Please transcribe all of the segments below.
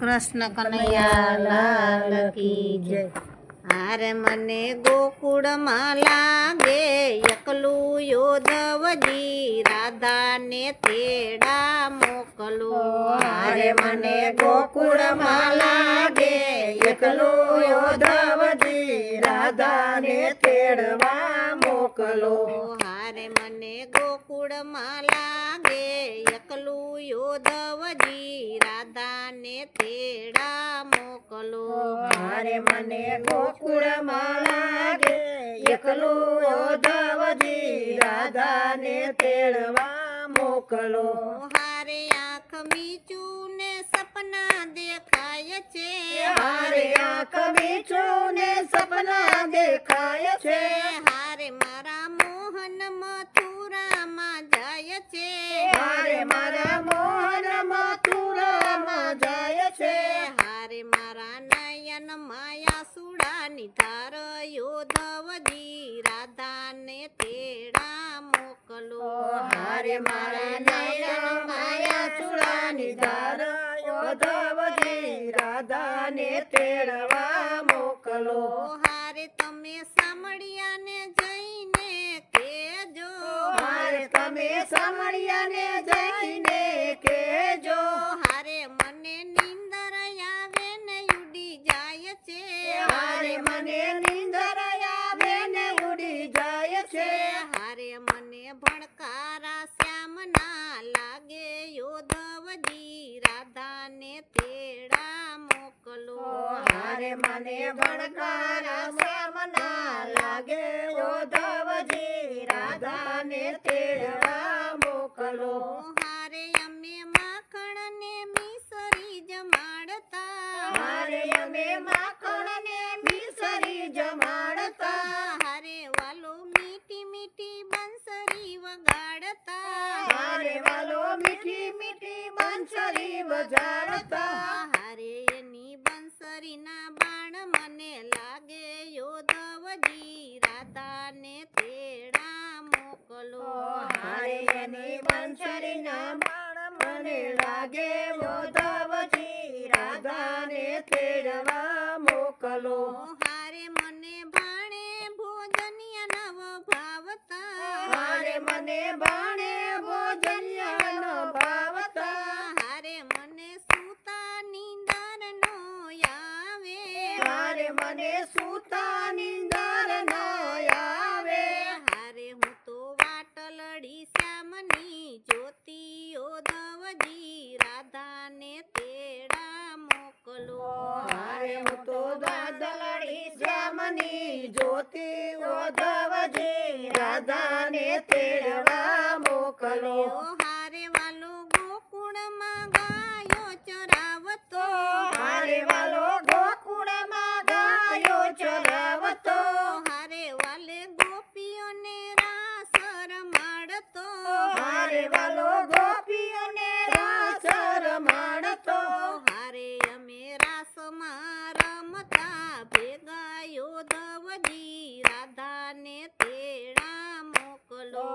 કૃષ્ણ કનૈયા લાલ કી જય। હારે મને ગોકુળમાં લાગે એકલું યોધવજી, રાધાને તેડા મોકલો। હારે મને ગોકુળમાં લાગે એકલું યોધવજી, રાધાને તેડવા મોકલો। હારે મને ગોકુળમાં લાગે એકલું યોધવજી, રાધાને તેડા મોકલો। હારે મને ગોકુળમાં લાગે એકલું યોધવજી, રાધાને તેડવા મોકલો। હારે આંખ મીચું ને સપના દેખાય છે, હારે આંખ મીચું ને સપના દેખાય છે। હારે મારા મોહન મથુરામાં જાય છે, હારે મારા મોહન મથુરામાં જાય છે। હારે મારા નયન માયા સુડાની ધાર યોધવજી, રાધાને તેડા મોકલો। હારે મારા નયન માયા સુરાની ધાર યોધવજી, રાધાને તેડવા મોકલો। હારે તમે સામળિયાને જઈને કહેજો, હારે તમે સામળિયાને જઈને કહેજો। હારે મને નીંદર આવે ને ઉડી જાય છે, હારે મને નીંદર આવે ને ઉડી જાય છે। હારે મને ભણકારા શ્યામના લાગે યોધવજી, રાધાને તેડા મોકલો। હારે મને ભણકારા શ્યામના લાગે યોધવજી, રાધાને તેડવા મોકલો। હારે અમે માખણ ને મિસરી જમાડતા, હારે અમે માખણ ને મિસરી જમાડતા। હારે વાલો મીઠી મીઠી બંસરી વગાડતા, હારે વાલો મીઠી મીઠી બંસરી વજાડતા। હારે એની બંસરીના બાણ મને લાગે યોધવજી, રાધાને તેડા મોકલો। હારે એની બંસરીના બાણ મને લાગે યોધવજી, રાધાને તેડવા મોકલો। હારે મને ભાણે ભોજનિયા નવ ભાવતા, હારે મને બાણે ભોજનિયા ન ભાવતા। હારે મને સૂતા નીંદર નો આવે, હારે મને સૂતા નીંદર ન આવે। હારે હું તો વાટલડી શ્યામની જ્યોતિ યોધવજી, રાધાને તેડા મોકલો। હારે હું તો દાદલડી શ્યામની જ્યોતિ યોધવજી, રાધાને તેડવા મોકલો। હારે વાલો ગોકુળમાં ગાયો ચરાવતો, હારે વાલો ગોકુળમાં ગાયો ચરાવતો। હારે વાલે ગોપીઓને રાસ રમાડતો, હારે વાલો ગોપીઓને રાસ રમાડતો। હારે અમે રાસમાં રમતા ભેગા યોધવજી, રાધાને તેડા મોકલો।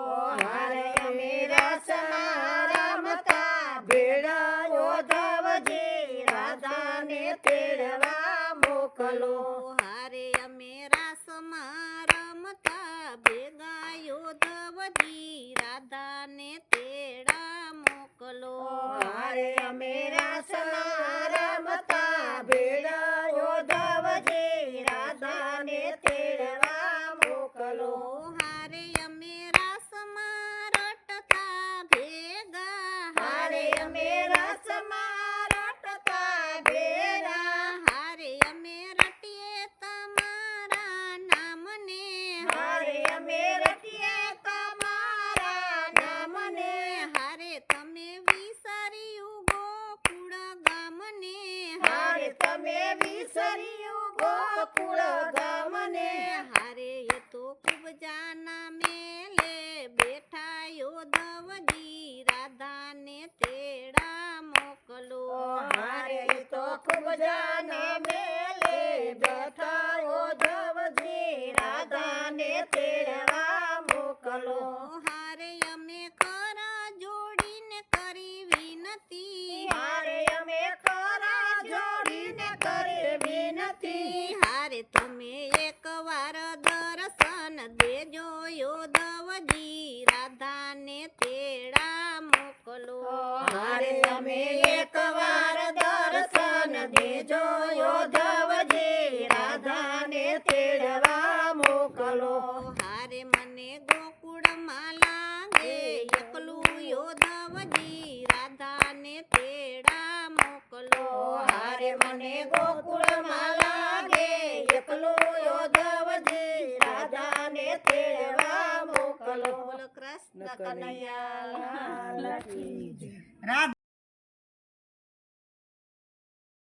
હારે અમે રાસમાં રમતા ભેળા યોધવજી, રાધાને તેડવા મોકલો। હારે અમે રાસમાં રમતા ભેગા યોધવજી, રાધાને તેડા મોકલો। હારે અમે રાસમાં રમતા ભેળા યોધવજી, રાધાને તેડવા મોકલો। હારે અમે રાસમાં રટતા ભેગા, હારે અમે રાસમાં રટતા ભેળા, હારે અમે રટીએ તમારા નામને, હારે અમે રટીએ તમારા નામને। હારે તમે વિસાર્યું ગોકુળ ગામને, હારે તમે વિસર્યું ગોકુળ ગામને। હારે એ તો કુબજાના મેલે બેઠા યોધવજી, રાધાને તેડા મોકલો। હારે તો ખૂબ જાના મેલે બેઠા યોધવજી, રાધાને તેડવા મોકલો। હારે અમે કરા જોડીને કરી વિનતી, હારે અમે કરા તમે એકવાર દર્શન દેજો યોધવજી રાધાને તેડા મોકલો હારે તમે એકવાર દર્શન દેજો યોધવજી રાધાને તેડવા મોકલો હારે મને ગોકુળમાં લાગે એકલું યોધવજી રાધાને તેડા મોકલો હારે મને ગોકુળમાં લાગે એકલું યોધવજી રાધાને તેડવા મોકલો બોલો કૃષ્ણ કનૈયા કનૈયા લાલ કી જય.